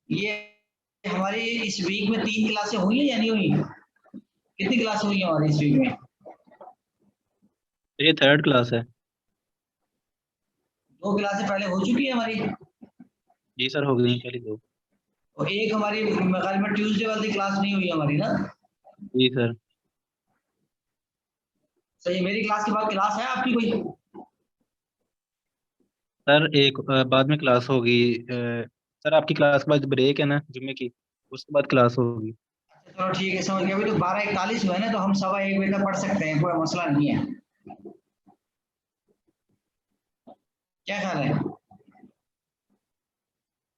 ये हमारी इस वीक में 3 क्लासें हुई हैं या नहीं हुई? कितनी क्लास हुई है हमारी इस वीक में? ये 3rd क्लास है। 2 क्लासें पहले हो चुकी है हमारी जी सर, हो गई पहली 2। और एक हमारी मेरे में ट्यूसडे वाली क्लास नहीं हुई हमारी ना। जी सर। सही, मेरी क्लास के बाद क्लास है आपकी कोई? सर एक बाद में क्लास होगी। सर आपकी क्लास के बाद ब्रेक है ना जुम्मे की, उसके बाद क्लास होगी। चलो ठीक है, समझ गया। अभी तो 12:41 हुआ है ना, तो हम 1:15 तक पढ़ सकते हैं, कोई मसला नहीं है। क्या ख्याल है?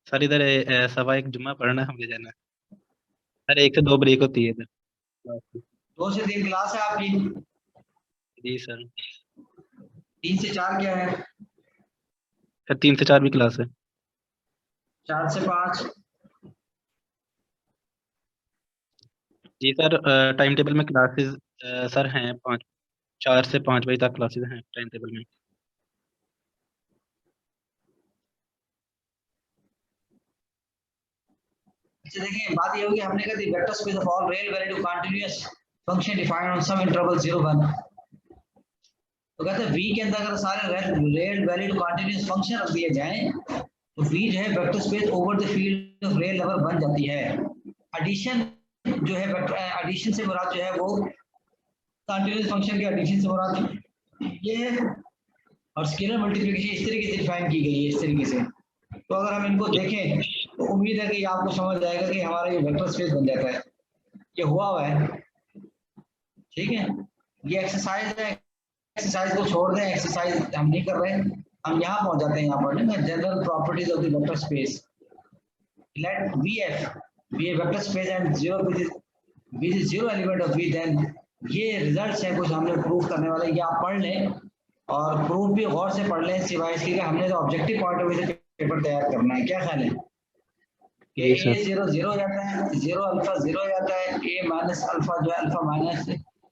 सर इधर 1:15 जुम्मा पढ़ना है, हमें जाना है। सर 1 से 2 ब्रेक होती है इधर क्लास की। 2 से 3 क्लास है आपकी? जी सर। 3 से 4 क्या है? सर 3 से 4 भी क्लास है। 4 से 5? जी सर, टाइम टेबल में क्लासेस सर हैं 4 से 5 बजे तक क्लासेस हैं टाइम टेबल में। अच्छा देखिए, बात ये होगी, हमने कहा the vector space of all real value continuous function defined on some interval 0 1। तो कहते हैं वी के अंदर अगर सारे रियल वैल्यू कंटीन्यूअस फंक्शन रख दिए जाएं, तो वी जो है vector space over the field of real number बन जाती है। एडिशन जो है, एडिशन से मुराद जो है वो कंटीन्यूअस फंक्शन के एडिशन से मुराद ये है, और स्केलर मल्टीप्लिकेशन इस तरीके से डिफाइन की गई है, इस तरीके से। तो अगर हम इनको देखें तो उम्मीद है कि आपको समझ आएगा कि हमारा ये वेक्टर स्पेस बन जाता है। ये हुआ है, ठीक है। ये एक्सरसाइज है, एक्सरसाइज को छोड़ दें, एक्सरसाइज हम नहीं कर रहे हैं। हम यहाँ पहुंच जाते हैं, यहाँ पर ना general properties of the vector space. Let VF be a vector space and zero with zero element of V, then ये रिजल्ट्स है कुछ हमने प्रूफ करने वाले, ये आप पढ़ लें और प्रूफ भी गौर से पढ़ लें, सिवाय इसके कि हमने तो ऑब्जेक्टिव पॉइंट ऑफ व्यू से पेपर तैयार करना है। क्या ख्याल है कि जी ए सर। जीरो जीरो जाता है, जीरो अल्फा जीरो जाता है, ए माइनस अल्फा जो है अल्फा माइनस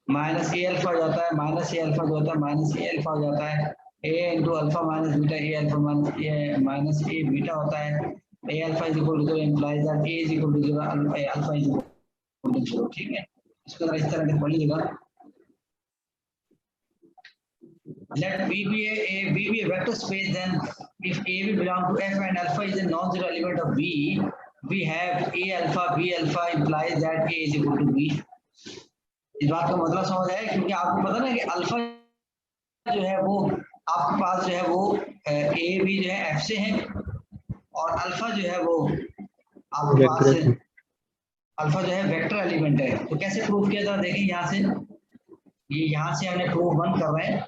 माइनस ए अल्फा हो जाता है, माइनस ए अल्फा जो होता है माइनस ए अल्फा हो जाता है, a into alpha minus beta, A alpha minus a beta होता है, a alpha is equal to 0 implies that a is equal to 0, alpha is equal to 0। ठीक है, इसको जरा इस तरह से पढ़ लीजिएगा। Let V be a vector space, then if A will belong to F and alpha is a non-zero element of V, we have A alpha B alpha implies that A is equal to B। इस बात का मतलब समझ आया, क्योंकि आपको पता ना कि अल्फा जो है वो आपके पास जो है वो A B जो है F से है, और अल्फा जो है वो आपके पास वेक्टर। अल्फा जो है वेक्टर एलिमेंट है। तो कैसे प्रूफ किया जाता है, देखिए यहाँ से, ये यहाँ से हमने प्रूफ 1 कर रहे हैं।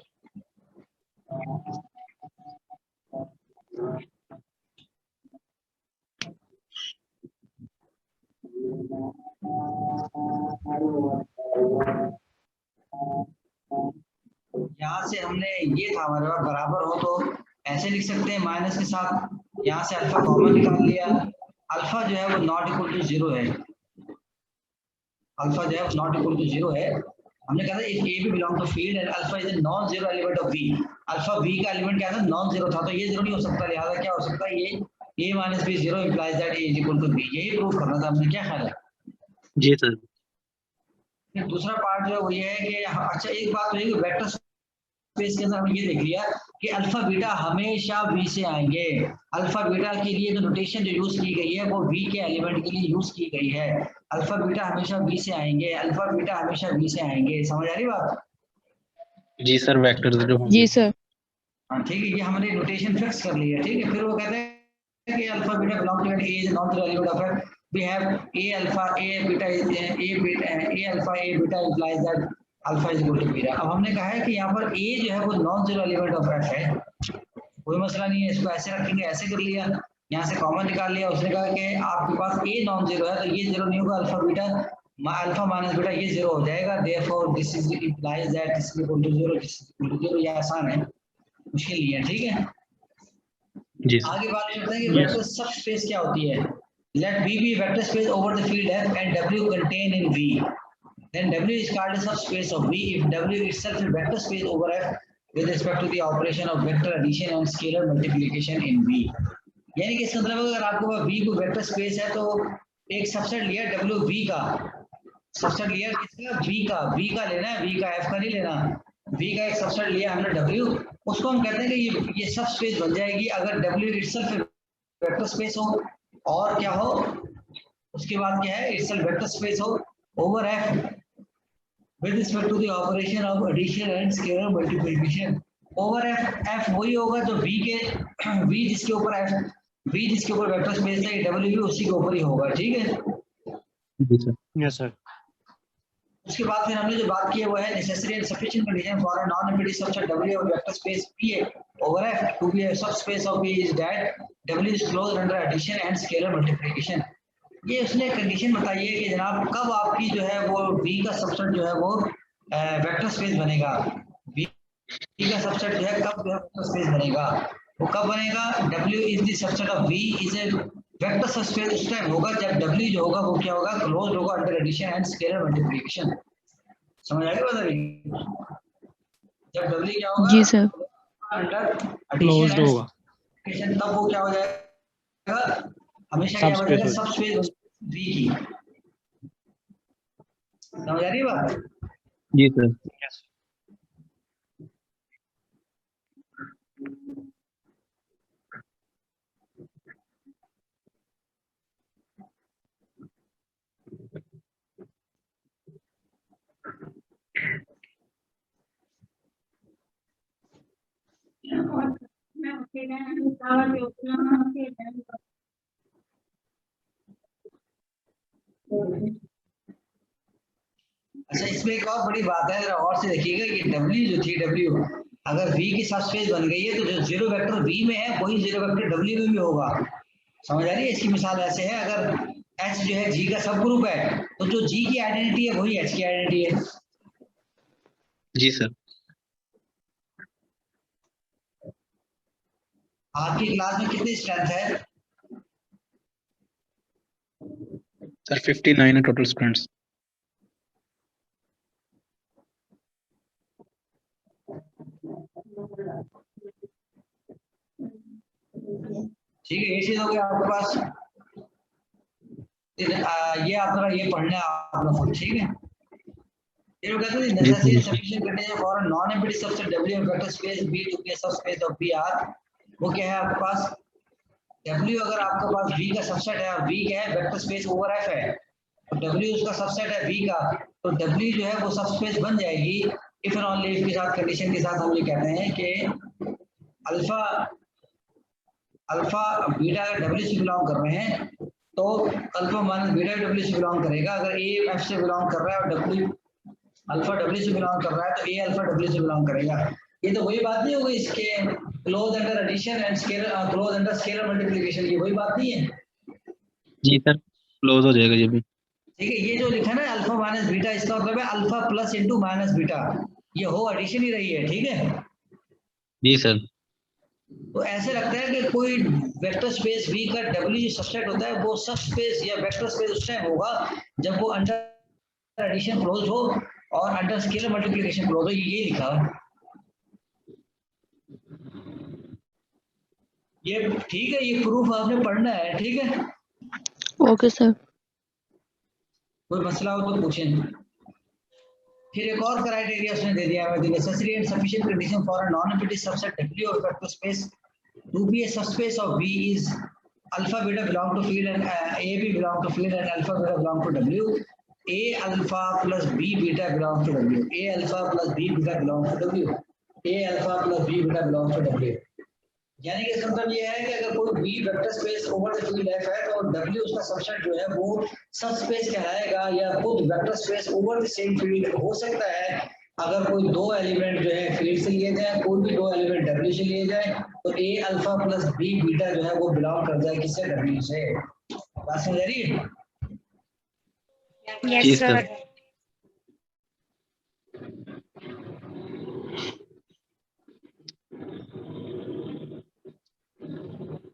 यहाँ से हमने ये था हमारे पास बराबर हो तो ऐसे लिख सकते हैं माइनस के साथ, यहाँ से अल्फा कॉमन निकाल लिया, अल्फा जो है वो नॉट इक्वल टू 0 है, अल्फा जो है नॉट इक्वल टू 0 है। हमने कहा था if A B belong to field and alpha is a non zero element of B, alpha B का एलिमेंट क्या था, नॉन जीरो था, तो ये जीरो नहीं हो सकता, लिहाजा क्या हो सकता है, ये a minus B zero implies that a is equal to B. यही प्रूफ करना था हमने। क्या ख्याल है? जी सर। फिर दूसरा पार्ट जो है वो ये है कि अच्छा एक बात तो है कि वेक्टर स्पेस के अंदर हमने ये देख लिया कि अल्फा बीटा हमेशा v से आएंगे। अल्फा बीटा के लिए जो नोटेशन जो यूज की गई है वो v के एलिमेंट के लिए यूज की गई है। अल्फा बीटा हमेशा v से आएंगे, अल्फा बीटा हमेशा v से आएंगे। समझ आ रही बात? जी सर, वेक्टर जो होंगे। जी सर। हाँ ठीक है, ये हमने नोटेशन फिक्स कर ली है। ठीक है, फिर वो कहते हैं कि alpha beta belong to A is not element of F, we have A alpha A beta A alpha A beta implies that alpha is equal to beta. अब हमने कहा है कि यहाँ पर ए जो है वो non zero element of F है, कोई मसला नहीं है, इसको ऐसे रखेंगे, ऐसे कर लिया, यहाँ से कॉमन निकाल लिया। उसने कहा कि आपके पास ए नॉन जीरो है तो ये जीरो नहीं होगा, alpha beta alpha minus beta ये जीरो हो जाएगा, therefore this is implies that this is equal to zero, this is equal to zero. ये आसान है, मुश्किल नहीं है। ठीक है, जी सर। आगे बात करते हैं कि वेक्टर सबस्पेस क्या होती है। Let V be vector space over the field F and W contained in V, then W is called a subspace of V if W itself is vector space over F with respect to the operation of vector addition and scalar multiplication in V। यानी कि इसका मतलब अगर आपके पास V को vector space है तो एक सबसेट लिया WV का, सबसेट लिया किसका, V का लेना है, V का, F का नहीं लेना। V का एक सबसेट लिया हमने W, उसको हम कहते हैं कि ये सब स्पेस बन जाएगी अगर W इटसेल्फ वेक्टर स्पेस हो, और क्या हो, उसके बाद क्या है, इटसेल्फ वेक्टर स्पेस हो over F with respect to the operation of addition and scalar multiplication। Over F वही होगा जो V के V जिसके ऊपर V जिसके ऊपर वेक्टर स्पेस है, W भी उसी के ऊपर ही होगा, ठीक है। जी सर। Yes sir. उसके बाद फिर हमने जो बात की है वो है necessary and sufficient condition for a non empty subset W of vector space P over F to be a subspace of P is that W is closed under addition and scalar multiplication। ये उसने condition बताई है कि जनाब कब आपकी जो है वो V का सबसेट जो है वो वेक्टर स्पेस बनेगा, V का सबसेट जो है कब वेक्टर स्पेस बनेगा, वो कब बनेगा, W is the subset of V is a vector subspace उस टाइम होगा जब W जो होगा वो क्या होगा, क्लोज्ड होगा under addition and scalar multiplication. समझ आ गया बात अभी? जब W क्या होगा, जी सर। अंडर क्लोज्ड एडिशन होगा, एंड तब वो क्या हो जाएगा, हमेशा क्या सबस्पेस बनेगा, हो सबस्पेस V की। समझ आ रही है बात? जी सर। यस। अच्छा, इसमें एक और बड़ी बात है, जरा और से देखिएगा, ये W जो थी, W अगर V की सबस्पेस बन गई है तो जो जीरो वेक्टर V में है वही जीरो वेक्टर W में भी होगा। समझ आ रही है? इसकी मिसाल ऐसे है, अगर H जो है G का सब ग्रुप है तो जो G की आइडेंटिटी है वही H की आइडेंटिटी है। जी सर। आपकी क्लास में कितनी स्ट्रेंथ है? सर 59 है टोटल स्टूडेंट्स। ठीक है, ये चीज हो गया आपके पास। ये आपका ये पढ़ना है आपका फुल, ठीक है। फिर वो कहते हैं जी necessary sir. Sufficient condition for a non empty subset W of vector space B to be a subspace of BR। वो क्या है आपके पास, W अगर आपके पास V का सबसेट है और V क्या है, वेक्टर स्पेस ओवर F है, तो W उसका सबसेट है V का, तो W जो है वो सबस्पेस बन जाएगी इफ एंड ओनली इफ के साथ, कंडीशन के साथ हम ये कहते हैं कि अल्फा अल्फा बीटा अगर W से बिलोंग कर रहे हैं तो अल्फा माइनस बीटा W से बिलोंग करेगा। अगर A F से बिलोंग कर रहा है और W अल्फा W से बिलोंग कर रहा है तो A अल्फा W से बिलोंग करेगा। ये तो वही बात नहीं होगी इसके close under addition and scalar, close under scalar multiplication, ये वही बात नहीं है? जी सर, क्लोज हो जाएगा ये भी। ठीक है, ये जो लिखा ना अल्फा माइनस बीटा, इसका मतलब है alpha plus into minus beta, ये हो एडिशन ही रही है, ठीक है। जी सर। तो ऐसे लगता है कि कोई वेक्टर स्पेस V का W जो सबसेट होता है वो सब स्पेस या वेक्टर स्पेस उस टाइम होगा जब वो अंडर एडिशन क्लोज हो और अंडर स्केलर मल्टीप्लिकेशन क्लोज हो, ये लिखा है। ये ठीक है, ये प्रूफ आपने पढ़ना है, ठीक है। Okay sir. कोई मसला हो तो पूछें। फिर एक और क्राइटेरिया उसने दे दिया है, necessary and sufficient condition for a non empty subset W of vector space to be a subspace of V is alpha beta belong to field and A B belong to field and alpha beta belong to W। A alpha plus B beta belong to W। A alpha plus B beta belong to W। A alpha plus B beta belong to W। यानी कि इसका मतलब ये है कि अगर कोई V vector space over the field F है तो W उसका सबसेट जो है वो सबस्पेस कहलाएगा, या खुद vector space over the same field हो सकता है अगर कोई दो एलिमेंट जो है फील्ड से लिए जाए, कोई भी दो एलिमेंट W से लिए जाए, तो A alpha plus B beta जो है वो बिलोंग कर जाए किससे, W से। बात समझ आ रही है? जी यस सर। सर।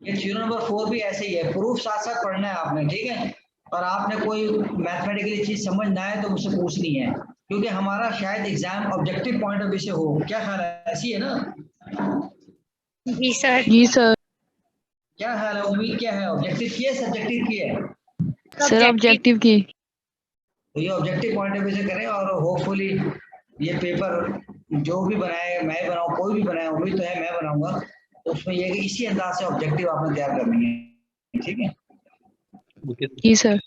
ये थ्योरम नंबर 4 भी ऐसे ही है, प्रूफ साथ साथ पढ़ना है आपने, ठीक है। और आपने कोई मैथमेटिकली चीज समझ ना आए तो मुझसे पूछनी है, क्योंकि हमारा शायद exam objective point of view से हो। क्या ख्याल है, ऐसी है ना? जी सर। जी सर। क्या ख्याल है, उम्मीद क्या है, ऑब्जेक्टिव की है सब्जेक्टिव की है? सर ऑब्जेक्टिव की। तो ये ऑब्जेक्टिव पॉइंट ऑफ व्यू से करें और होपफुली ये पेपर जो भी बनाए, मैं बनाऊं कोई भी बनाए, उम्मीद तो है मैं बनाऊंगा, तो उसमें ये कि इसी अंदाज से ऑब्जेक्टिव आपने तैयार करनी है, ठीक है? ओके जी सर।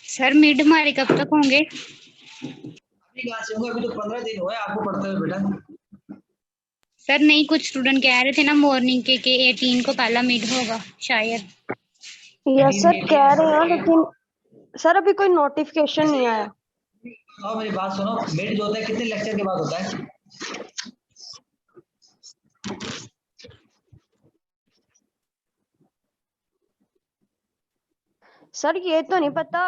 सर मिड हमारे कब तक होंगे? अभी कहाँ से होंगे, अभी तो 15 दिन हुए आपको पढ़ते हुए बेटा। सर नहीं, कुछ स्टूडेंट कह रहे थे ना मॉर्निंग के 18 को पहला मिड होगा शायद। यस सर कह रहे हैं, लेकिन सर अभी कोई नोटिफिकेशन नहीं आया। और मेरी बात सुनो, मिड जो होता है कितने लेक्चर के बाद होता है? सर ये तो नहीं पता,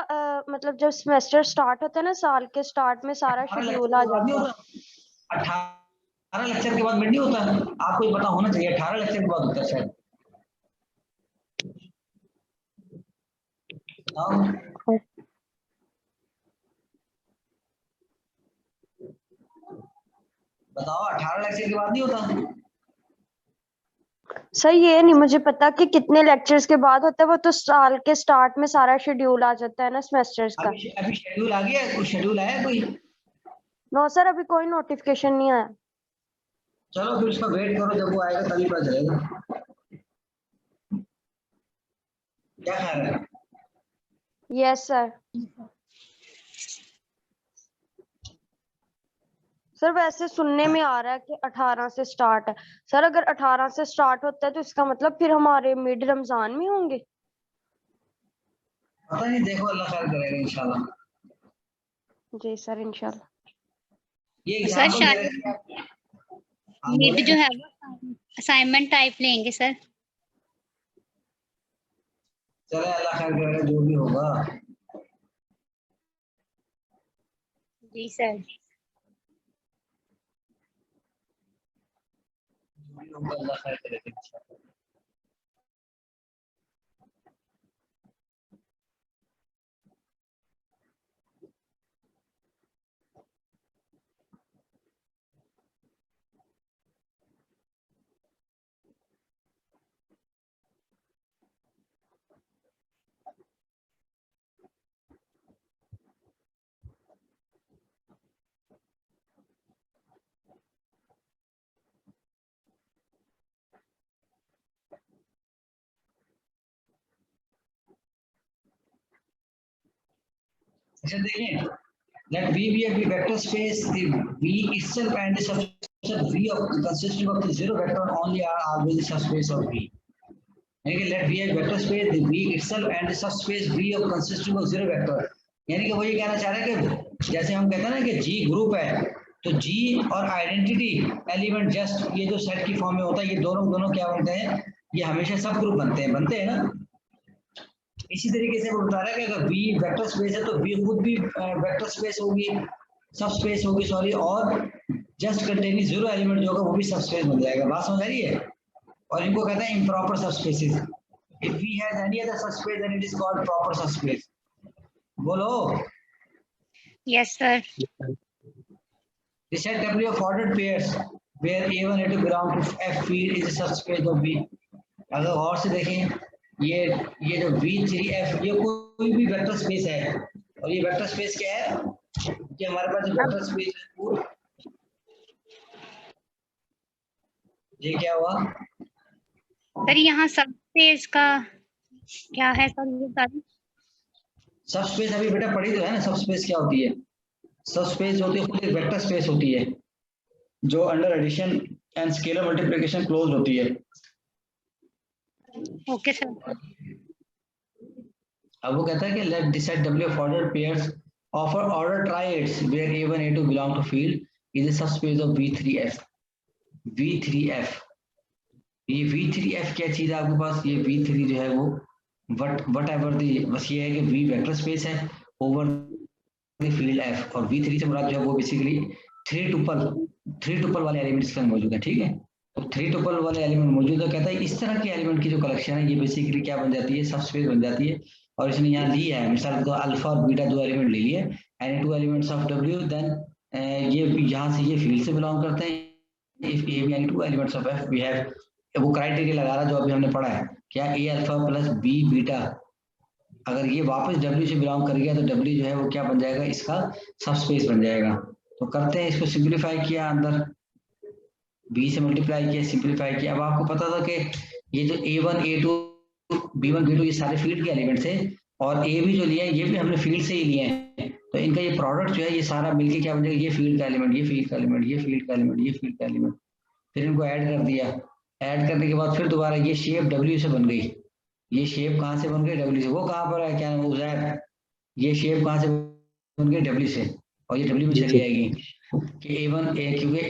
मतलब जब सेमेस्टर स्टार्ट होता है ना, साल के स्टार्ट में सारा 18 शेड्यूल आ लेक्चर के बाद नहीं जाता है। होता? 18 लेक्चर के बाद मिड नहीं होता? आपको ये पता होना चाहिए, 18 लेक्चर के बाद होता है शायद। हाँ। बताओ, 18 लेक्चर के बाद नहीं होता? सर ये नहीं मुझे पता कि कितने लेक्चर्स के बाद होता है, वो तो साल के स्टार्ट में सारा शेड्यूल आ जाता है ना सेमेस्टर्स का। अभी शेड्यूल आ गया है? कोई शेड्यूल आया कोई? नो सर अभी कोई नोटिफिकेशन नहीं आया। चलो फिर उसका वेट करो, जब वो आएगा तभी पता चलेगा। क्या ख्याल है? Yes sir. सर वैसे सुनने में आ रहा है कि 18 से स्टार्ट है। सर अगर 18 से स्टार्ट होता है तो इसका मतलब फिर हमारे मिड रमजान में होंगे। पता नहीं, देखो अल्लाह खैर करेगा इंशाल्लाह। जी सर इंशाल्लाह। ये सर एग्जांपल दे रहे शायद थे। हाँ मिड बोले। जो है वो असाइनमेंट टाइप लेंगे सर। चले अल्लाह खैर करेगा, जो भी होगा। जी सर। जो भी होगा अल्लाह खैर करेगा इंशाल्लाह। अच्छा देखिए, let V be a vector space, the V itself and the subset V of consisting of the zero vector only are always the subspace of V. यानी कि let V a vector space, the V itself and the subspace V of consisting of zero vector. यानी कि वो ये कहना चाह रहा है कि जैसे हम कहते हैं ना कि G ग्रुप है, तो G और आइडेंटिटी एलिमेंट जस्ट ये जो सेट की फॉर्म में होता है, ये दोनों क्या बनते हैं, ये हमेशा सब ग्रुप बनते हैं ना। इसी तरीके से वो बता रहा है कि अगर V वेक्टर स्पेस है तो V खुद भी वेक्टर स्पेस होगी, सब स्पेस होगी सॉरी, और जस्ट कंटेनिंग जीरो एलिमेंट जो होगा वो भी सब स्पेस बन जाएगा। बात समझ आ रही है? और इनको कहते हैं improper subspaces. If V has any other subspace then it is called proper subspace. बोलो। Yes sir. The set W of ordered pairs where A1 A2 belong to F field is a subspace of V. अगर और से देखें, ये जो V3F ये कोई भी वेक्टर स्पेस है, और ये वेक्टर स्पेस क्या है कि हमारे पास जो वेक्टर स्पेस है ये क्या हुआ? सर यहाँ सब स्पेस का क्या है सर ये बता दें। सब स्पेस अभी बेटा पढ़ी तो है ना, सब स्पेस क्या होती है? सब स्पेस जो होती है खुद एक वेक्टर स्पेस होती है जो under addition and scalar multiplication close होती है। Okay sir. अब वो कहता है कि let the set W of ordered pairs of ordered triads where A1 A2 belong to field is a subspace of V3F. V3F, ये V3F क्या चीज है आपके पास? ये V3 जो है वो वट एवर दी, बस ये है कि V वेक्टर स्पेस है ओवर द फील्ड F, और V3 से मुराद जो है वो बेसिकली थ्री टुपल वाले एलिमेंट्स के अंदर मौजूद है। ठीक है, तो थ्री टुपल वाले एलिमेंट मौजूद है। कहता है इस तरह के एलिमेंट की जो कलेक्शन है ये बेसिकली क्या बन जाती है? सब स्पेस बन जाती है। और इसने यहाँ ली है मिसाल तो अल्फा और बीटा दो एलिमेंट ले लिए, any two elements of W, then ये यहाँ से ये फील्ड से बिलोंग करते हैं। If A B any two elements of F we have वो क्राइटेरिया लगा रहा जो अभी हमने पढ़ा है, क्या A alpha plus B beta, अगर ये वापस डब्ल्यू से बिलोंग कर गया तो डब्ल्यू जो है वो क्या बन जाएगा, इसका सबस्पेस बन जाएगा। तो करते हैं, इसको सिंप्लीफाई किया, अंदर बी से मल्टीप्लाई किया, सिंप्लीफाई किया। अब आपको पता था कि ये जो A1 A2 B1 B2 ये सारे फील्ड के एलिमेंट्स है, और ए भी जो लिया है ये भी हमने फील्ड से ही लिए हैं, तो इनका ये प्रोडक्ट जो है ये सारा मिलके क्या बन जाएगा, ये फील्ड का एलिमेंट, ये फील्ड का एलिमेंट, ये फील्ड का एलिमेंट, ये फील्ड का एलिमेंट। फिर इनको ऐड कर दिया, ऐड करने के बाद फिर दोबारा ये शेप डब्ल्यू से बन गई। ये शेप कहाँ से बन गई, डब्ल्यू से। वो कहाँ पर है, क्या नाम है, उज़ैर, ये शेप कहाँ से बन गई, डब्ल्यू से, और ये डब्ल्यू में चली जाएगी कि A1 ए, क्योंकि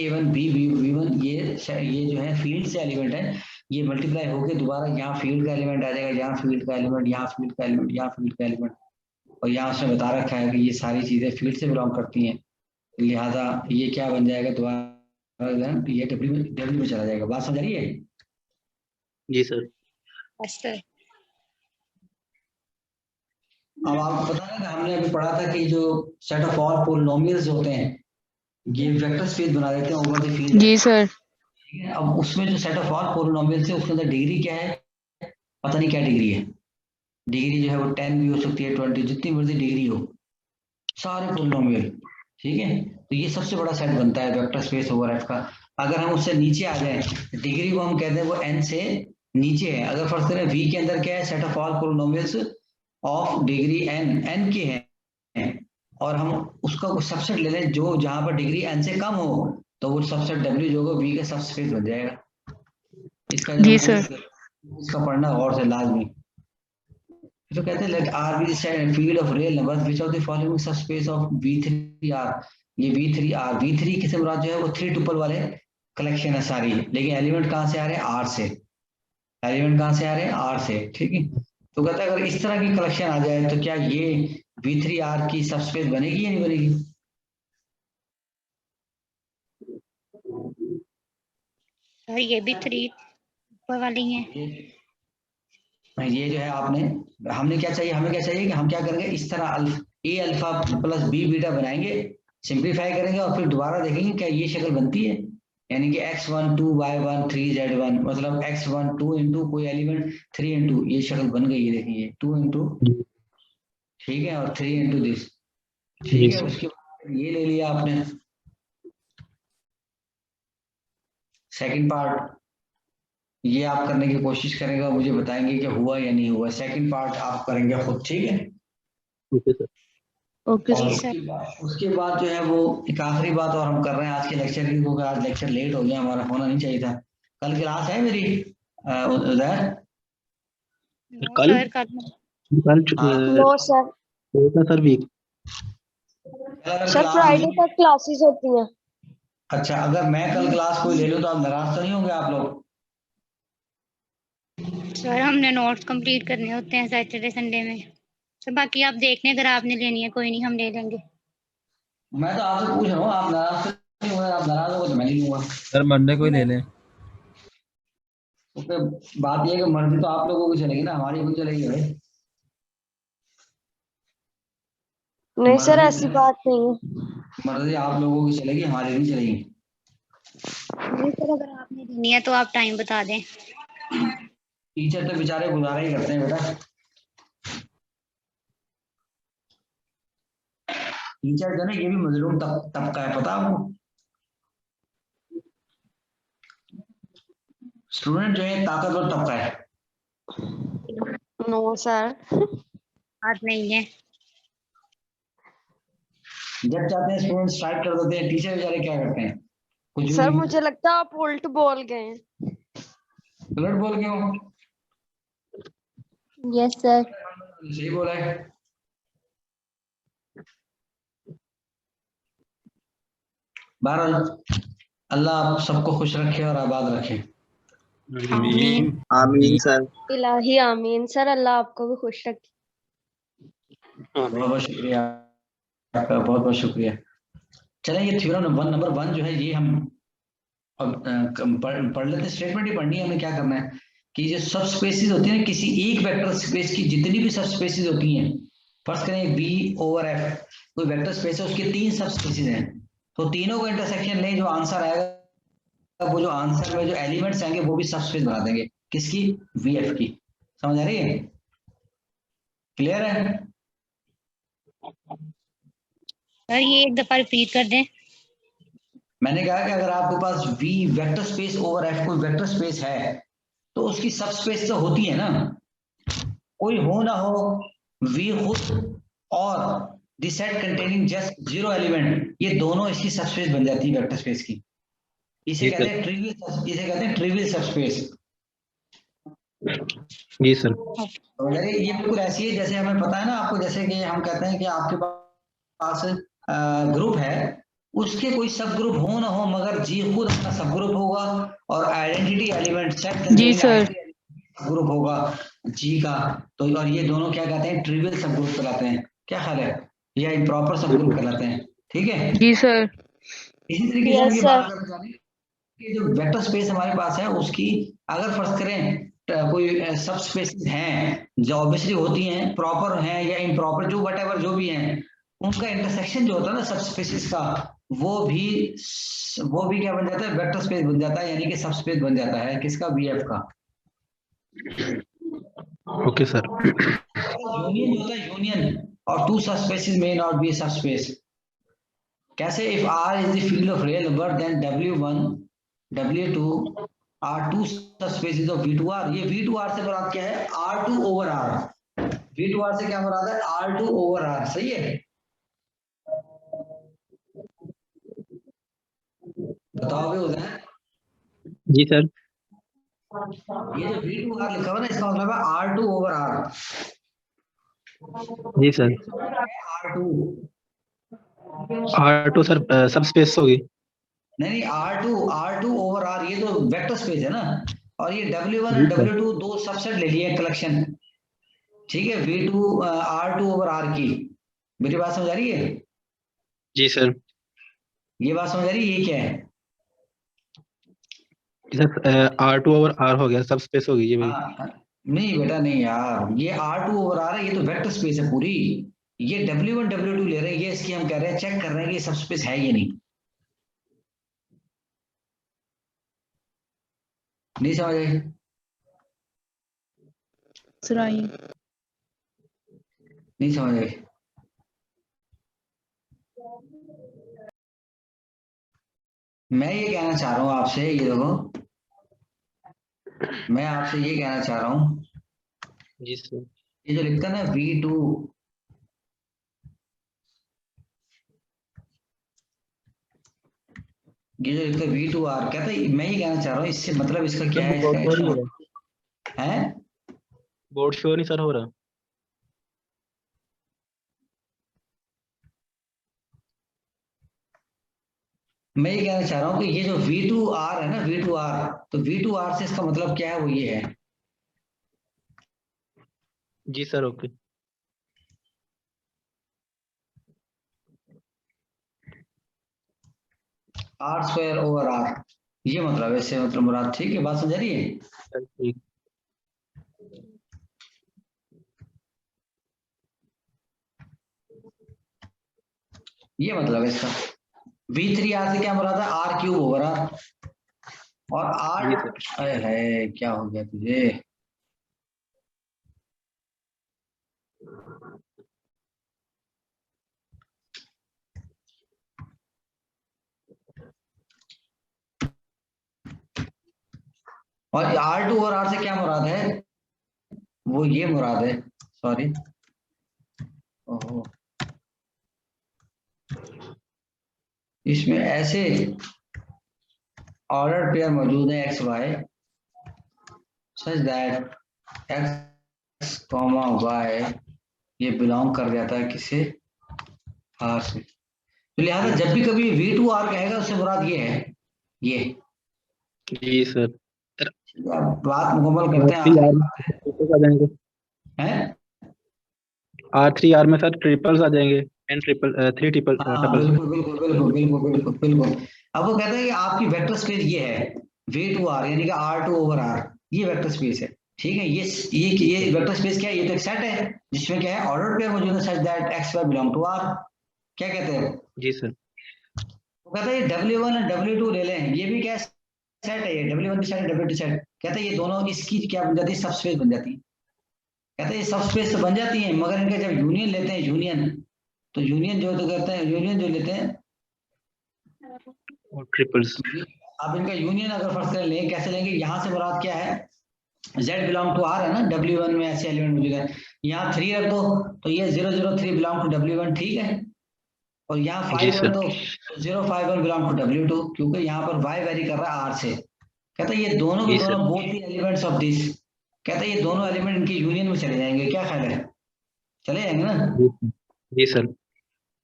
A1 B1 ये जो है फील्ड से एलिमेंट है, ये मल्टीप्लाई होके दोबारा यहाँ फील्ड का एलिमेंट आ जाएगा, यहाँ फील्ड का एलिमेंट, यहाँ फील्ड का एलिमेंट, यहाँ फील्ड का एलिमेंट, और यहाँ उसने बता रखा है कि ये सारी चीजें फील्ड से बिलोंग करती हैं, लिहाजा ये क्या बन जाएगा दोबारा, ये डब्ल्यू में चला जाएगा। बात समझ रही है? जी सर। Yes sir. अब आपको पता है कि हमने अभी पढ़ा था कि जो सेट ऑफ ऑल पॉलिनोमियल्स होते हैं ये वेक्टर स्पेस बना देते हैं ओवर द फील्ड। जी सर। ठीक है, अब उसमें जो सेट ऑफ ऑल पॉलिनोमियल्स है उसके अंदर डिग्री क्या है, पता नहीं क्या डिग्री है। डिग्री जो है वो 10 भी हो सकती है, 20, जितनी मर्जी डिग्री हो, सारे पॉलिनोमियल। ठीक है, तो ये सबसे बड़ा सेट बनता है वेक्टर स्पेस ओवर एफ का। अगर हम उससे नीचे आ जाए, डिग्री को हम कहते हैं वो n से नीचे है। अगर फर्ज करें V के अंदर क्या है, set of all polynomials of degree n के हैं, और हम उसका कुछ सबसेट ले लें जो जहां पर डिग्री n से कम हो, तो वो सबसेट W जो होगा V का सबस्पेस बन जाएगा। इसका जी सर। इसका पढ़ना गौर से लाजमी। तो कहते हैं late R be the field of real numbers which of the following subspace of V3R। ये V3 किसे मुराद जो है वो 3 टुपल वाले कलेक्शन है सारी, लेकिन एलिमेंट कहाँ से आ रहे हैं, R से। एलिमेंट कहाँ से आ रहे हैं, R से। ठीक है, तो कहता है अगर इस तरह की कलेक्शन आ जाए तो क्या ये V3R की सबस्पेस बनेगी या नहीं बनेगी? सर ये भी 3 ऊपर वाली हैं। ये जो है हमने क्या चाहिए, हमें क्या चाहिए कि हम क्या करेंगे, इस तरह A alpha plus B beta बनाएंगे, सिंप्लीफाई करेंगे, और फिर दोबारा देखेंगे क्या ये शक्ल बनती है, यानी कि x1 2 y1 3 z1, मतलब x1 2 इंटू कोई एलिमेंट 3 इंटू, ये शक्ल बन गई है, देखिए 2 इंटू, ठीक है, और 3 इंटू दिस। ठीक है, उसके बाद ये ले लिया आपने। सेकंड पार्ट ये आप करने की कोशिश करेंगे और मुझे बताएंगे कि हुआ या नहीं हुआ। सेकंड पार्ट आप करेंगे खुद, ठीक है? Okay sir. ओके और सर। उसके बाद जो है वो एक आखिरी बात और हम कर रहे हैं आज के लेक्चर की, क्योंकि आज लेक्चर लेट हो गया, हमारा होना नहीं चाहिए था। कल क्लास है मेरी उधर? कल सर कल no sir. Sir week sir Friday तक क्लासेस होती हैं। अच्छा, अगर मैं कल क्लास कोई ले लूं तो आप नाराज तो नहीं होंगे आप लोग? सर हमने नोट्स कंप्लीट करने होते हैं सैटरडे संडे में, तो बाकी आप देख लें, अगर आपने लेनी है कोई नहीं, हम ले लेंगे। मैं तो आपसे पूछ रहा हूँ, आप नाराज तो नहीं होंगे? आप नाराज होगे तो मैं नहीं लूंगा। सर मंडे को ही ले लें। तो फिर बात ये है कि मर्जी तो आप लोगों की चलेगी ना, हमारी भी चलेगी भाई। नहीं सर ऐसी बात नहीं है। मर्जी आप लोगों की चलेगी, हमारी नहीं चलेगी। नहीं सर, अगर आपने लेनी है तो आप टाइम बता दें। टीचर तो बेचारे गुजारा ही करते हैं बेटा। टीचर जो है ना ये भी मजलूम तबका है, पता आपको? स्टूडेंट जो है ताकतवर तबका है। No sir. बात नहीं है। जब चाहते हैं स्टूडेंट स्ट्राइक कर देते हैं, टीचर बेचारे क्या करते हैं, कुछ सर मुझे लगता है आप उल्ट बोल गए हैं। उलट बोल के हो। Yes sir. सही बोला है। बहरहाल अल्लाह आप सबको खुश रखे और आबाद रखे। आमीन। आमीन सर। इलाही आमीन सर, अल्लाह आपको भी खुश रखे। बहुत बहुत शुक्रिया आपका, बहुत बहुत शुक्रिया। चलें ये थ्योरम नंबर 1 जो है ये हम अब पढ़ लेते हैं। स्टेटमेंट ही पढ़नी है हमें। क्या करना है कि जो सब स्पेसिस होती है ना, किसी एक वेक्टर स्पेस की जितनी भी सब स्पेसिस होती हैं, फर्स्ट करें V ओवर F, कोई वेक्टर स्पेस है उसके 3 सब स्पेसिस हैं, तो तीनों को इंटरसेक्शन लें, जो आंसर आएगा वो जो आंसर में जो एलिमेंट्स आएंगे वो भी सबस्पेस बना देंगे, किसकी, वीएफ की। समझ आ रही है, क्लियर है? सर ये एक दफा रिपीट कर दें। मैंने कहा कि अगर आपके पास V vector space over F कोई वेक्टर स्पेस है तो उसकी सबस्पेस तो होती है ना, कोई हो ना हो, वी खुद और the set containing just zero element, ये दोनों इसकी सबस्पेस बन जाती है वेक्टर स्पेस की। इसे जी कहते सर। हैं ट्रिवियल, इसे कहते हैं ट्रिवियल सबस्पेस। जी सर। तो ये बिल्कुल ऐसी है जैसे हमें पता है ना आपको, जैसे कि हम कहते हैं कि आपके पास ग्रुप है, उसके कोई सब ग्रुप हो ना हो मगर जी खुद अपना सब ग्रुप होगा और आइडेंटिटी एलिमेंट सेट जी सर। ग्रुप होगा जी का। तो और ये दोनों क्या कहते हैं, ट्रिवियल सब ग्रुप कहलाते हैं, क्या ख्याल है, या इम्प्रॉपर सब ग्रुप कहलाते हैं, ठीक है। जी सर। इसी तरीके से हम यस ये सर। बात करते जाने कि जो वेक्टर स्पेस हमारे पास है उसकी अगर फर्ज करें कोई सब स्पेसेस हैं जो ऑब्वियसली होती हैं, प्रॉपर हैं या इम्प्रॉपर, जो वट जो भी हैं, उनका इंटरसेक्शन जो होता है ना सब स्पेसिस का, वो भी क्या बन जाता है, वेक्टर स्पेस बन जाता है, यानी कि सब स्पेस बन जाता है किसका, वीएफ का। Okay sir. यूनियन जो होता है, यूनियन और टू सब स्पेसिस मे नॉट बी सब स्पेस। कैसे, if R is the field of real number then W1 W2 are two subspecies of V2R। ये V2R से मुराद क्या है, R2 over R। V2R से क्या मुराद है, R2 over R, सही है। बताओगे उधर, जी सर। ये जो V2R लिखा हुआ ना इसका मतलब है R2 over R। जी सर। R2 R2 सर सब स्पेस होगी। नहीं, R2 over R ये तो वेक्टर स्पेस है ना, और ये W1 जी और सर। W2 दो सबसेट ले लिए कलेक्शन, ठीक है, V2 R2 over R की। मेरी बात समझ आ रही है, जी सर। ये बात समझ आ रही है, ये क्या है। सर R2 और R हो गया, सब स्पेस होगी ये भी। हाँ, नहीं बेटा नहीं यार, ये R2 over R है, ये तो वेक्टर स्पेस है पूरी। ये W1 W2 ले रहे हैं, ये इसकी हम कह रहे हैं, चेक कर रहे हैं कि ये सब स्पेस है ये नहीं समझ आई। सर आइए। नहीं समझ आई, मैं ये कहना चाह रहा हूँ आपसे, ये देखो मैं आपसे ये कहना चाह रहा हूँ, जी सर। ये जो लिखता है ना V2, ये जो लिखता है V2R, कहता है, मैं ये कहना चाह रहा हूँ इससे मतलब इसका क्या है, इसका बोर्ड शो नहीं हो एक्शन रहा। है। बोर्ड शो नहीं सर हो रहा। मैं ये कहना चाह रहा हूँ कि ये जो V2R है ना, V2R, तो V2R से इसका मतलब क्या है, वो ये है। जी sir. Okay. R² over R, ये मतलब है, इससे मतलब मुराद, ठीक है, बात समझ रही है। सर ठीक। ये मतलब है इसका। V3R से क्या मुराद है, R³ over R। और जी R सर। है, क्या हो गया तुझे, और R2 और R से क्या मुराद है, वो ये मुराद है, सॉरी, ओहो, इसमें ऐसे ऑर्डर पेयर मौजूद है X Y, such that X comma Y ये बिलोंग कर जाता है किसे, आर से। तो लिहाजा जब भी कभी V2R कहेगा उससे मुराद ये है, ये। जी सर। सर अब बात मुकम्मल करते हैं, R3R आखिरी में बात ट्रिपल्स आ जाएंगे। है। R3R में सर ट्रिपल्स आ जाएंगे, एन ट्रिपल 3 ट्रिपल हाँ टपल्स। बिल्कुल बिल्कुल बिल्कुल बिल्कुल बिल्कुल बिल्कुल। अब वो कहते हैं कि आपकी वेक्टर स्पेस ये है V2R, यानी कि R2 over R, ये वेक्टर स्पेस है, ठीक है। ये वेक्टर स्पेस क्या है, ये तो एक सेट है जिसमें क्या है, ऑर्डर पेयर मौजूद है such that X Y belong to R। क्या कहते हैं, जी सर। वो कहता है W1 और W2 ले लें, ये भी क्या है, सेट है, ये W1 की सेट है, W2 सेट, कहता है ये दोनों इसकी क्या बन जाती है, सबस्पेस बन जाती है। कहता है ये सबस्पेस तो बन जाती है, मगर इनके जब यूनियन लेते हैं, यूनियन, तो यूनियन जो तो करते हैं, यूनियन जो लेते हैं, और ट्रिपल्स। अब इनका यूनियन अगर फर्स्ट कर लें, कैसे लेंगे, यहाँ से मुराद क्या है, Z बिलोंग टू R है ना, W1 में ऐसे एलिमेंट मौजूद है, यहाँ 3 रख दो तो ये 003 बिलोंग टू W1, ठीक है, और यहाँ 5 रख दो तो 051 बिलोंग टू W2, क्योंकि यहाँ पर Y वेरी कर रहा है R से। कहता है ये दोनों के दोनों both the elements of this, कहता है ये दोनों एलिमेंट इनके यूनियन में चले जाएंगे, क्या ख्याल है, चले जाएंगे ना? जी सर।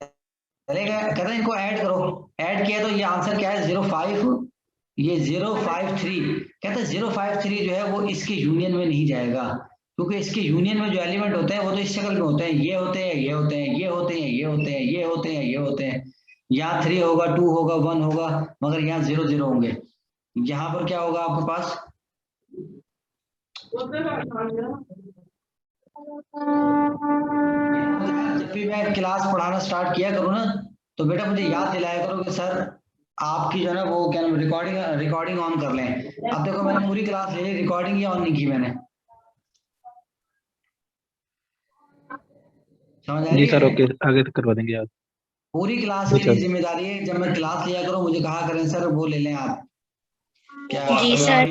चलेगा, कहता है इनको ऐड करो, ऐड किया तो ये आंसर क्या है, 05, ये 053, कहता है 053 जो है वो इसके यूनियन में नहीं जाएगा, क्योंकि इसके यूनियन में जो एलिमेंट होते हैं वो तो इस शक्ल में होते हैं, ये होते हैं, ये होते हैं, ये होते हैं, ये होते हैं, ये होते हैं, ये होते हैं, यहाँ 3 होगा, 2 होगा, 1 होगा, मगर यहाँ 0 होंगे। यहाँ पर क्या होगा आपके पास, जब भी मैं क्लास पढ़ाना स्टार्ट किया करूँ ना, तो बेटा मुझे याद दिलाया करो कि सर आपकी जो है ना वो क्या रिकॉर्डिंग ऑन कर लें। अब देखो मैंने पूरी क्लास ले ली, रिकॉर्डिंग ही ऑन नहीं की मैंने, समझ आ जी रही सर, है? ओके, आगे तक करवा देंगे आप। पूरी क्लास जी की मेरी सर। जिम्मेदारी है, जब मैं क्लास लिया करो मुझे कहा करें सर वो ले लें आप, क्या जी सर।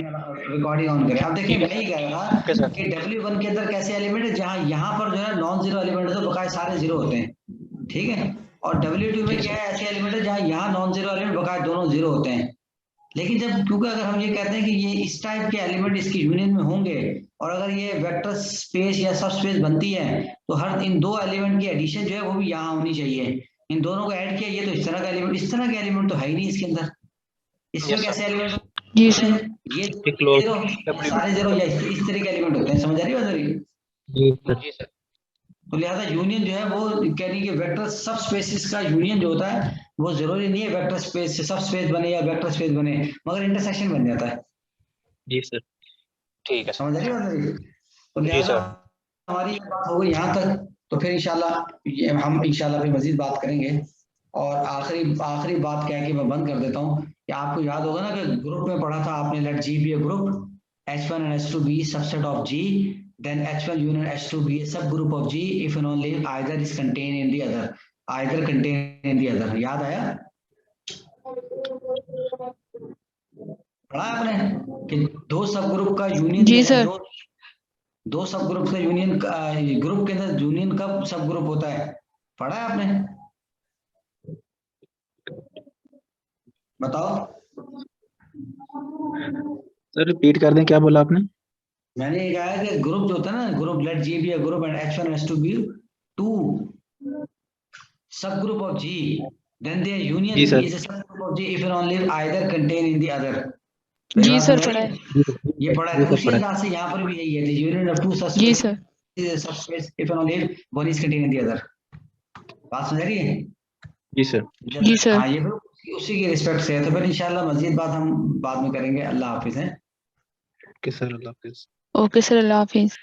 रिकॉर्डिंग ऑन करें। अब देखिए मैं ही कह रहा ओके था सर। कि W1 के अंदर कैसे एलिमेंट है, जहाँ यहाँ पर जो है नॉन जीरो एलिमेंट है तो बकाया सारे जीरो होते हैं, ठीक है, और W2 में क्या है, ऐसे एलिमेंट है जहाँ यहाँ नॉन जीरो एलिमेंट बकाया दोनों जीरो होते हैं। लेकिन जब, क्योंकि अगर हम ये कहते हैं कि ये इस टाइप के एलिमेंट इसके यूनियन में होंगे, और अगर ये वेक्टर स्पेस या सब स्पेस बनती है, तो हर इन दो एलिमेंट की एडिशन जो है वो भी यहाँ होनी चाहिए, इन दोनों को ऐड किया, ये तो इस तरह का एलिमेंट, इस तरह के एलिमेंट तो है ही नहीं इसके अंदर, इसमें कैसे एलिमेंट जी होते सर। हैं, ये क्लोज जीरो, सारे जीरो, या इस तरह के एलिमेंट होते हैं, समझ आ रही है बात मेरी? जी सर। तो लिहाजा यूनियन जो है वो कह रही है वेक्टर सब स्पेसिस का यूनियन जो होता है वो जरूरी नहीं है वेक्टर स्पेस से सब स्पेस बने या वेक्टर स्पेस बने, मगर इंटरसेक्शन बन जाता है, जी सर। ठीक है समझ आ रही है बात मेरी? तो जी लिहाजा सर। हमारी ये बात हो गई यहाँ तक, तो फिर इंशाल्लाह हम इंशाल्लाह फिर मजीद बात करेंगे। और आखिरी बात कह के मैं बंद कर देता हूँ कि आपको याद होगा ना कि ग्रुप में पढ़ा था आपने, late G be a group, H1 and H2 be subset of G, then H1 union H2 be a subgroup of G if and only either is contained in the other, either contained in the other, याद आया? पढ़ा है आपने कि दो सब group का union, जी sir. दो सब ग्रुप का यूनियन, ग्रुप के अंदर यूनियन कब सब ग्रुप होता है, पढ़ा है आपने? बताओ। सर रिपीट कर दें, क्या बोला आपने? मैंने ये कहा है कि ग्रुप जो होता है ना, group late G be a group and H1 and H2 be two subgroup of G, then their union जी sir. is a subgroup of G if and only either contain in the other। जी sir पढ़ा है। ये पढ़ा है, उसी अंदाज से यहाँ पर भी यही है, the union of two जी subspace sir. is a subspace if and only one is contained in the other। बात समझ रही है? जी सर। जी सर। हाँ, ये फिर उसी की रिस्पेक्ट से है, तो फिर इंशाल्लाह मजीद बात हम बाद में करेंगे। अल्लाह हाफिज है। ओके सर, अल्लाह हाफिज। ओके सर, अल्लाह हाफिज।